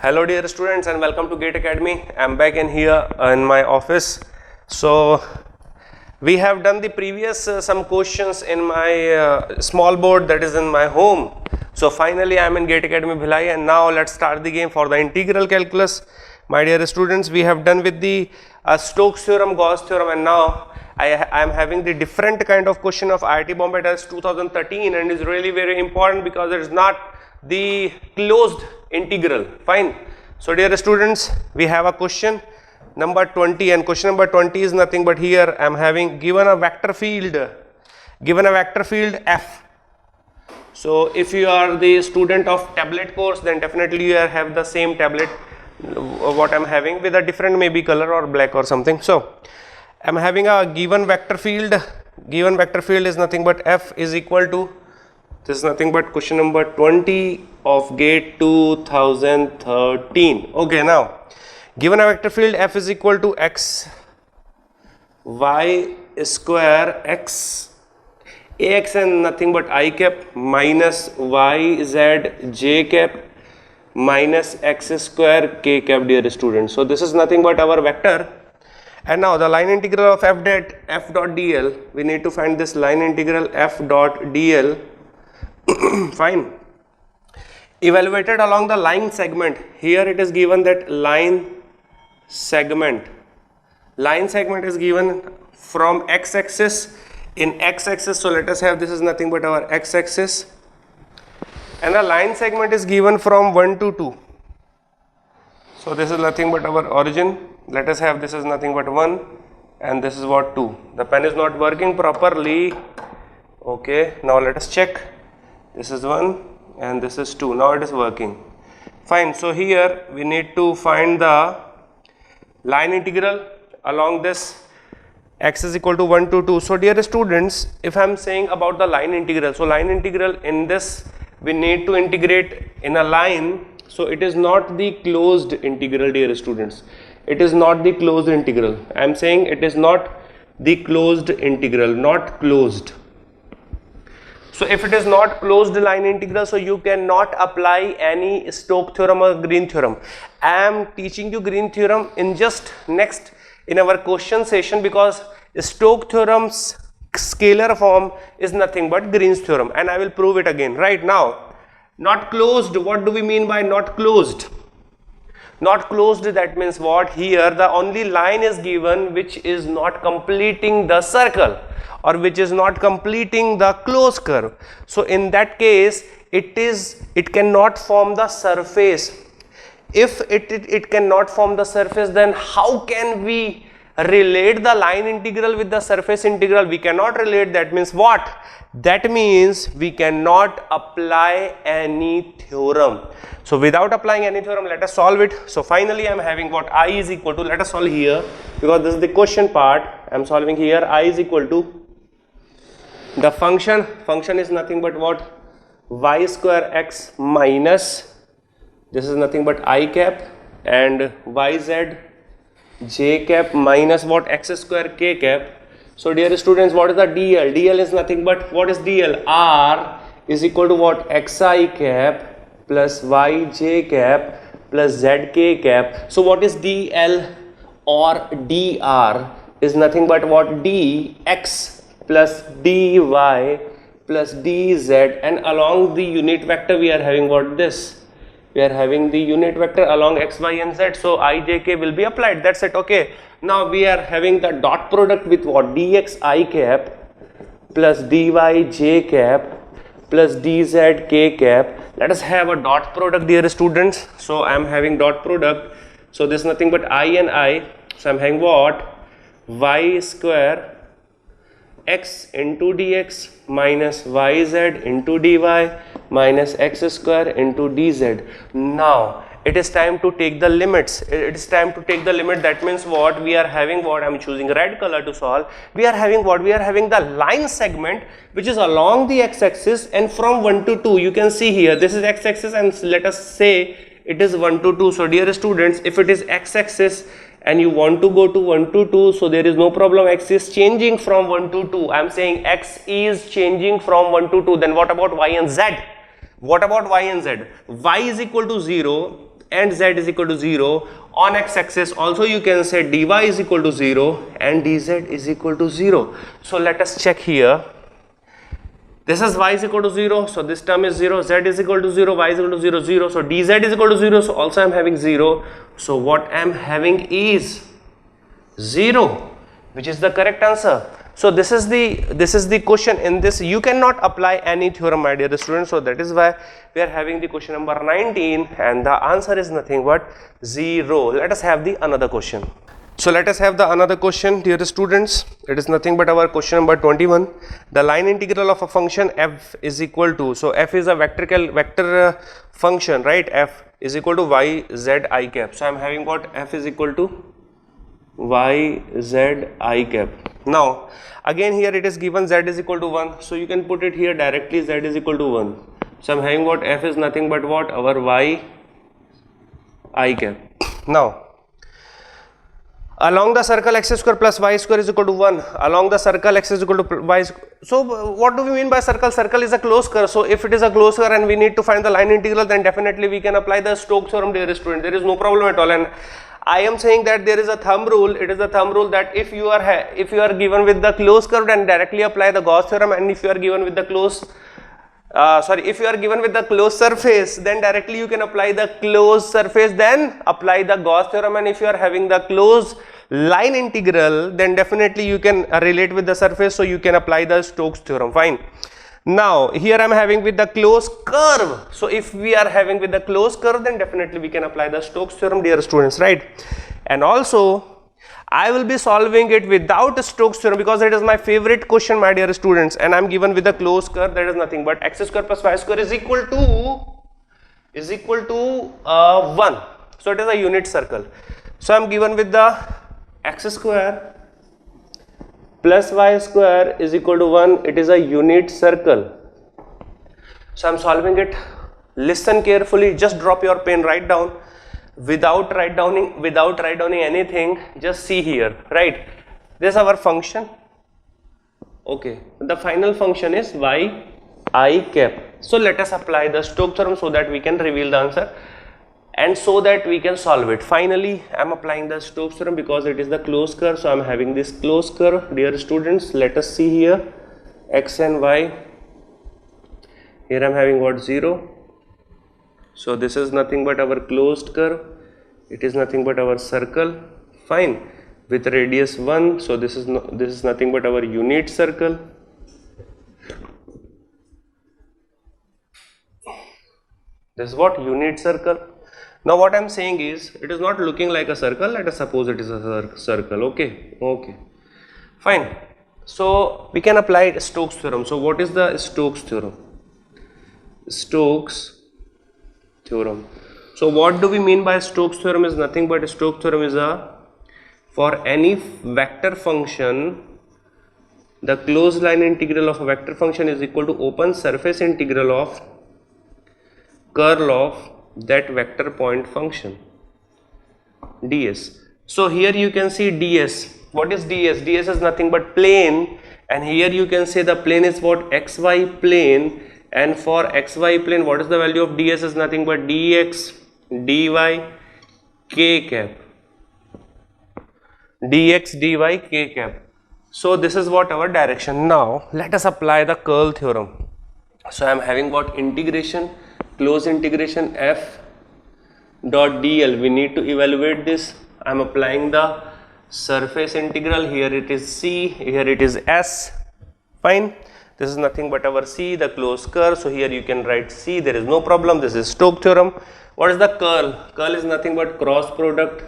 Hello dear students and welcome to GATE Academy. I am back in here in my office. So we have done the previous some questions in my small board that is in my home. So finally I am in GATE Academy Bhilai, and now let's start the game for the integral calculus. My dear students, we have done with the Stokes theorem, Gauss theorem, and now I am having the different kind of question of IIT Bombay test 2013, and is really very important because it is not the closed integral. Fine. So dear students, we have a question number 20, and question number 20 is nothing but here I am having given a vector field f. So if you are the student of tablet course, then definitely you have the same tablet what I am having with a different maybe color or black or something. So I am having a given vector field is nothing but f is equal to, this is nothing but question number 20 of GATE 2013. Okay, now given a vector field f is equal to x y square x ax and nothing but I cap minus y z j cap minus x square k cap, dear students. So this is nothing but our vector, and now the line integral of f dot dl, we need to find this line integral f dot dl. Fine. Evaluated along the line segment. Here it is given that line segment is given from x-axis in x-axis. So let us have, this is nothing but our x-axis, and the line segment is given from 1 to 2. So this is nothing but our origin. Let us have, this is nothing but 1 and this is what 2. The pen is not working properly. Okay, now let us check. This is 1 and this is 2. Now it is working. Fine. So here we need to find the line integral along this x is equal to 1 to 2. So dear students, if I am saying about the line integral, so line integral in this we need to integrate in a line. So it is not the closed integral, dear students. It is not the closed integral. I am saying it is not the closed integral, not closed. So if it is not closed line integral, so you cannot apply any Stokes theorem or Green theorem. I am teaching you Green theorem in just next in our question session, because Stokes theorem's scalar form is nothing but Green's theorem, and I will prove it again. Right now, not closed, what do we mean by not closed? Not closed, that means what? Here the only line is given which is not completing the circle or which is not completing the closed curve. So in that case it cannot form the surface. If it cannot form the surface, then how can we relate the line integral with the surface integral? We cannot relate. That means what? That means we cannot apply any theorem. So without applying any theorem, let us solve it. So finally I am having what? I is equal to, let us solve here because this is the question part. I am solving here. I is equal to the function is nothing but what? Y square x minus, this is nothing but I cap, and yz j cap minus what? X square k cap. So dear students, what is the dl? Dl is nothing but, what is dl? R is equal to what? Xi cap plus yj cap plus zk cap. So what is dl or dr is nothing but what? Dx plus dy plus dz, and along the unit vector we are having what? This. We are having the unit vector along x, y and z. So I, j, k will be applied. That's it. Okay. Now we are having the dot product with what? Dx I cap plus dy j cap plus dz k cap. Let us have a dot product, dear students. So I am having dot product. So this is nothing but I and I. So I am having what? Y square x into dx minus yz into dy minus x square into dz. Now it is time to take the limits. It is time to take the limit. That means what? We are having what? I am choosing red color to solve. We are having what? We are having the line segment which is along the x-axis, and from 1 to 2 you can see here this is x-axis, and let us say it is 1 to 2. So dear students, if it is x-axis and you want to go to 1 to 2, so there is no problem. X is changing from 1 to 2. I am saying x is changing from 1 to 2. Then what about y and z? What about y and z? Y is equal to 0. and z is equal to 0. On x-axis also you can say dy is equal to 0 and dz is equal to 0. So let us check here. This is y is equal to 0, so this term is 0, z is equal to 0, y is equal to 0, 0, so dz is equal to 0, so also I am having 0. So what I am having is 0, which is the correct answer. So this is the question. In this you cannot apply any theorem, my dear students, so that is why we are having the question number 19 and the answer is nothing but 0. Let us have the another question. So let us have the another question, dear students. It is nothing but our question number 21. The line integral of a function f is equal to, so f is a vector function, right? F is equal to y z I cap. So I am having what f is equal to y z I cap. Now again here it is given z is equal to 1, so you can put it here directly, z is equal to 1. So I am having what f is nothing but what our y I cap. Now along the circle x square plus y square is equal to 1, along the circle x is equal to y. So what do we mean by circle? Circle is a closed curve. So if it is a closed curve and we need to find the line integral, then definitely we can apply the Stokes theorem, dear student. There is no problem at all. And I am saying that there is a thumb rule. It is a thumb rule that if you are given with the closed curve, then directly apply the Gauss theorem, and if you are given with the if you are given with the closed surface, then directly you can apply the closed surface, then apply the Gauss theorem, and if you are having the closed line integral, then definitely you can relate with the surface, so you can apply the Stokes theorem. Fine. Now here I am having with the closed curve. So if we are having with the closed curve, then definitely we can apply the Stokes theorem, dear students, right? And also I will be solving it without Stokes theorem because it is my favorite question, my dear students, and I am given with the closed curve, that is nothing but x square plus y square is equal to 1. So it is a unit circle. So I am given with the x square plus y square is equal to 1. It is a unit circle. So I am solving it. Listen carefully, just drop your pen, write down. Without write downing anything, just see here, right? This is our function. Okay, the final function is y I cap. So let us apply the Stokes theorem so that we can reveal the answer and so that we can solve it. Finally, I am applying the Stokes theorem because it is the closed curve. So I am having this closed curve, dear students. Let us see here x and y. Here I am having what, 0. So this is nothing but our closed curve. It is nothing but our circle. Fine. With radius 1. So this is nothing but our unit circle. This is what, unit circle. Now what I am saying is, it is not looking like a circle. Let us suppose it is a circle. Okay. Fine. So we can apply Stokes theorem. So what is the Stokes theorem? Stokes theorem. So what do we mean by Stokes theorem? Is nothing but Stokes theorem is for any vector function, the closed line integral of a vector function is equal to open surface integral of curl of that vector point function, ds. So here you can see ds. What is ds? ds is nothing but plane, and here you can say the plane is what, xy plane. And for xy plane, what is the value of ds? Is nothing but dx dy k cap. Dx dy k cap. So this is what our direction. Now let us apply the curl theorem. So I am having what, integration, close integration f dot dl. We need to evaluate this. I am applying the surface integral. Here it is c, here it is s. Fine. This is nothing but our C, the closed curve. So here you can write C, there is no problem. This is Stokes theorem. What is the curl? Curl is nothing but cross product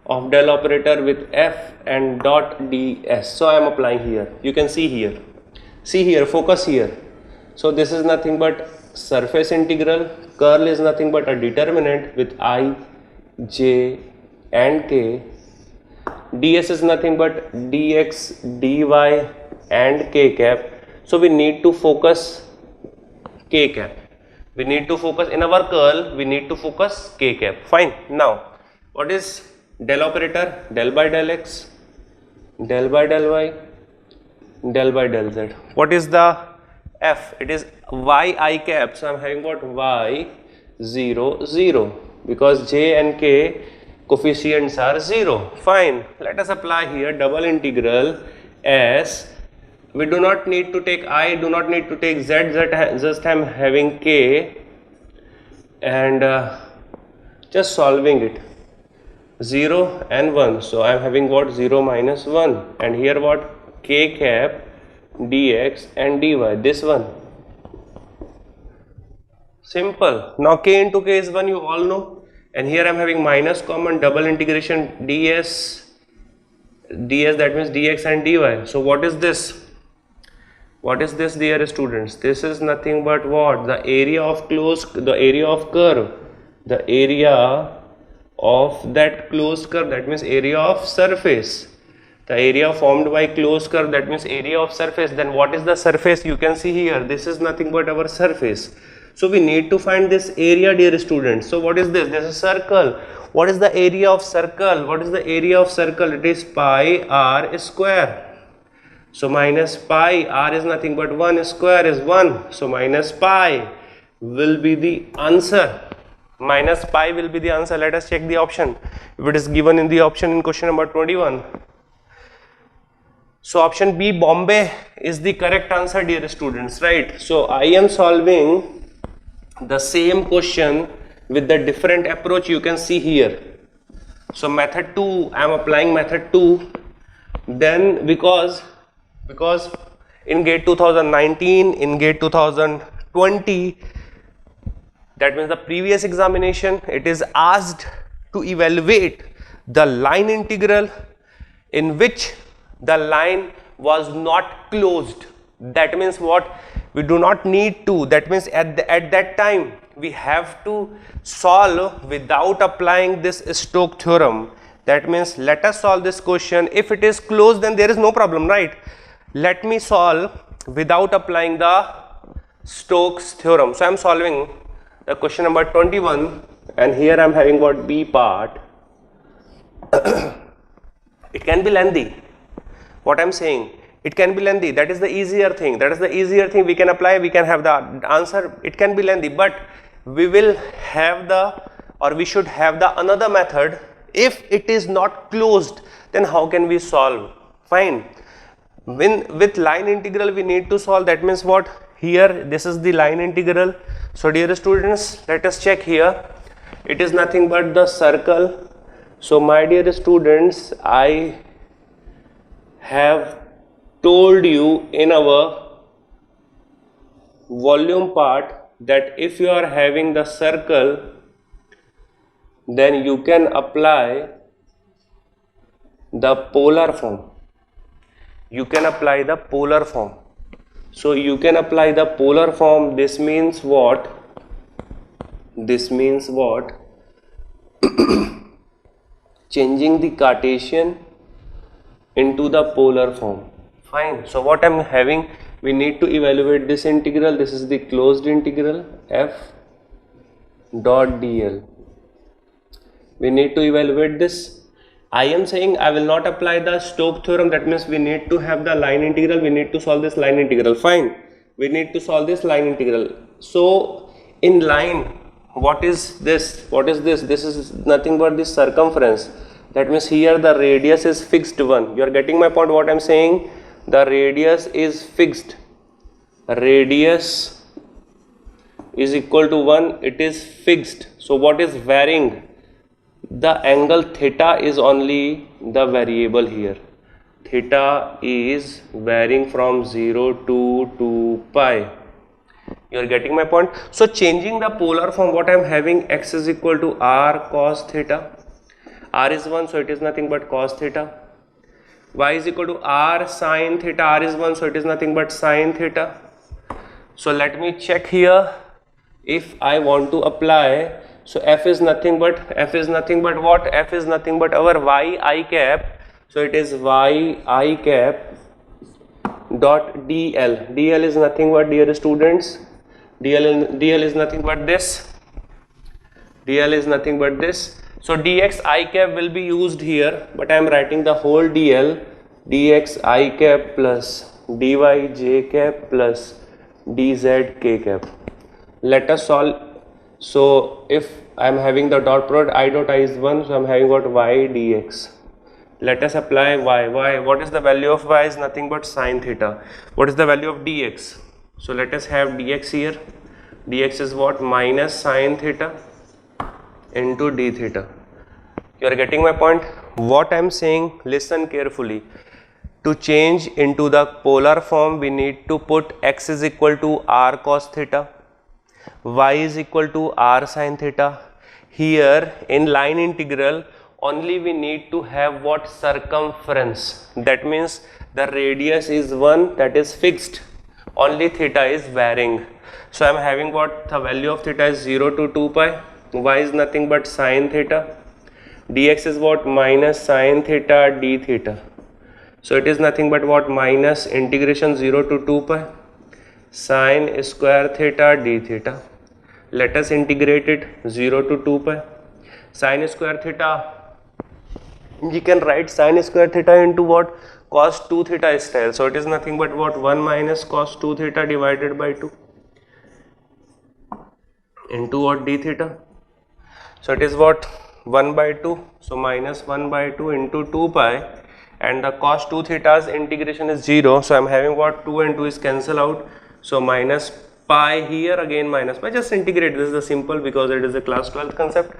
of del operator with F and dot ds. So I am applying here. You can see here. See here, focus here. So this is nothing but surface integral. Curl is nothing but a determinant with I, j and k. ds is nothing but dx, dy and k cap. So we need to focus k cap. We need to focus in our curl. We need to focus k cap. Fine. Now, what is del operator? Del by del x, del by del y, del by del z. What is the f? It is y I cap. So I am having what, y 0 0. because j and k coefficients are 0. Fine. Let us apply here double integral s. We do not need to take I, do not need to take z, just I am having k and just solving it. 0 and 1. So I am having what? 0 minus 1. And here what? K cap dx and dy. This one. Simple. Now k into k is 1, you all know. And here I am having minus common, double integration ds, that means dx and dy. So what is this? What is this, dear students? This is nothing but what? The area of the area of curve. The area of that closed curve, that means area of surface. The area formed by closed curve, that means area of surface. Then what is the surface? You can see here, this is nothing but our surface. So we need to find this area, dear students. So what is this? This is a circle. What is the area of circle? What is the area of circle? It is pi r square. So minus pi, r is nothing but 1, square is 1. So minus pi will be the answer. Minus pi will be the answer. Let us check the option. If it is given in the option in question number 21. So option B, Bombay, is the correct answer, dear students, right? So I am solving the same question with the different approach you can see here. So method 2, I am applying method 2. Then because in GATE 2019, in GATE 2020, that means the previous examination, it is asked to evaluate the line integral in which the line was not closed. That means what? We do not need to, that means at that time we have to solve without applying this Stokes theorem. That means let us solve this question. If it is closed, then there is no problem, right? Let me solve without applying the Stokes theorem. So I am solving the question number 21, and here I am having what? B part. It can be lengthy. What I am saying, it can be lengthy. That is the easier thing. That is the easier thing we can apply. We can have the answer. It can be lengthy, but we will have we should have the another method. If it is not closed, then how can we solve? Fine. With line integral we need to solve. That means what? Here this is the line integral. So dear students, let us check here. It is nothing but the circle. So my dear students, I have told you in our volume part that if you are having the circle, then you can apply the polar form. You can apply the polar form. So you can apply the polar form. This means what? This means what? Changing the Cartesian into the polar form. Fine. So what I am having, we need to evaluate this integral. This is the closed integral f dot dl. We need to evaluate this. I am saying I will not apply the Stokes theorem. That means we need to have the line integral. We need to solve this line integral. Fine. We need to solve this line integral. So in line, what is this? What is this? This is nothing but the circumference. That means here the radius is fixed 1. You are getting my point? What I am saying? The radius is fixed. Radius is equal to 1. It is fixed. So what is varying? The angle theta is only the variable here. Theta is varying from 0 to 2 pi. You are getting my point? So changing the polar form, what I am having, x is equal to r cos theta. R is 1, so it is nothing but cos theta. Y is equal to r sin theta. R is 1, so it is nothing but sin theta. So let me check here if I want to apply. So f is nothing but what? F is nothing but our y I cap. So it is y I cap dot dl. dl is nothing but, dear students, dl is nothing but this. dl is nothing but this. So dx I cap will be used here, but I am writing the whole dl. dx I cap plus dy j cap plus dz k cap. Let us solve. So if I am having the dot product I dot I is 1, so I am having what y dx. Let us apply y. What is the value of y? Is nothing but sine theta. What is the value of dx? So let us have dx here. Dx is what? Minus sine theta into d theta. You are getting my point? What I am saying, listen carefully. To change into the polar form, we need to put x is equal to r cos theta, y is equal to r sin theta. Here in line integral, only we need to have what? Circumference. That means the radius is 1, that is fixed. Only theta is varying. So I am having what? The value of theta is 0 to 2 pi. Y is nothing but sine theta. Dx is what? Minus sine theta d theta. So it is nothing but what? Minus integration 0 to 2 pi sine square theta d theta. Let us integrate it 0 to 2 pi. Sine square theta, you can write sine square theta into what? Cos 2 theta style. So it is nothing but what? 1 minus cos 2 theta divided by 2 into what? D theta. So it is what? 1 by 2. So minus 1 by 2 into 2 pi, and the cos 2 theta's integration is 0. So I am having what? 2 and 2 is cancel out. So minus pi here, again minus pi. Just integrate. This is the simple because it is a class 12th concept.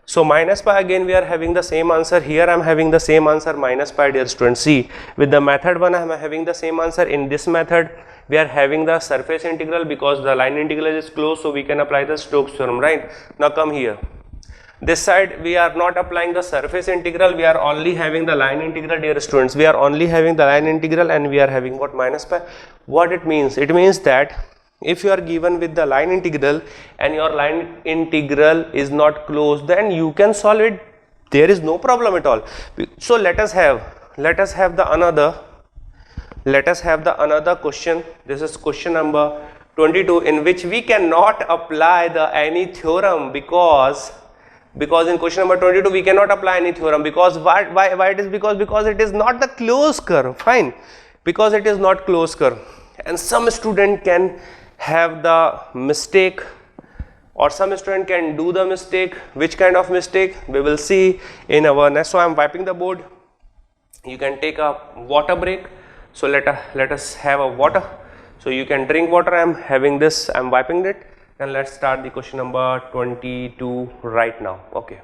So minus pi, again we are having the same answer. Here I am having the same answer, minus pi, dear students. See, with the method 1 I am having the same answer. In this method we are having the surface integral because the line integral is closed, so we can apply the Stokes theorem, right? Now come here. This side we are not applying the surface integral, we are only having the line integral, dear students. We are only having the line integral and we are having what? Minus pi. What it means? It means that if you are given with the line integral and your line integral is not closed, then you can solve it. There is no problem at all. So let us have the another question. This is question number 22, in which we cannot apply any theorem because in question number 22 we cannot apply any theorem. Because why it is? Because it is not the closed curve. Fine, because it is not closed curve, and some student can have the mistake, or some student can do the mistake. Which kind of mistake? We will see in our next. So I am wiping the board. You can take a water break. So let us have a water. So you can drink water. I am having this. I am wiping it. And let's start the question number 22 right now. Okay.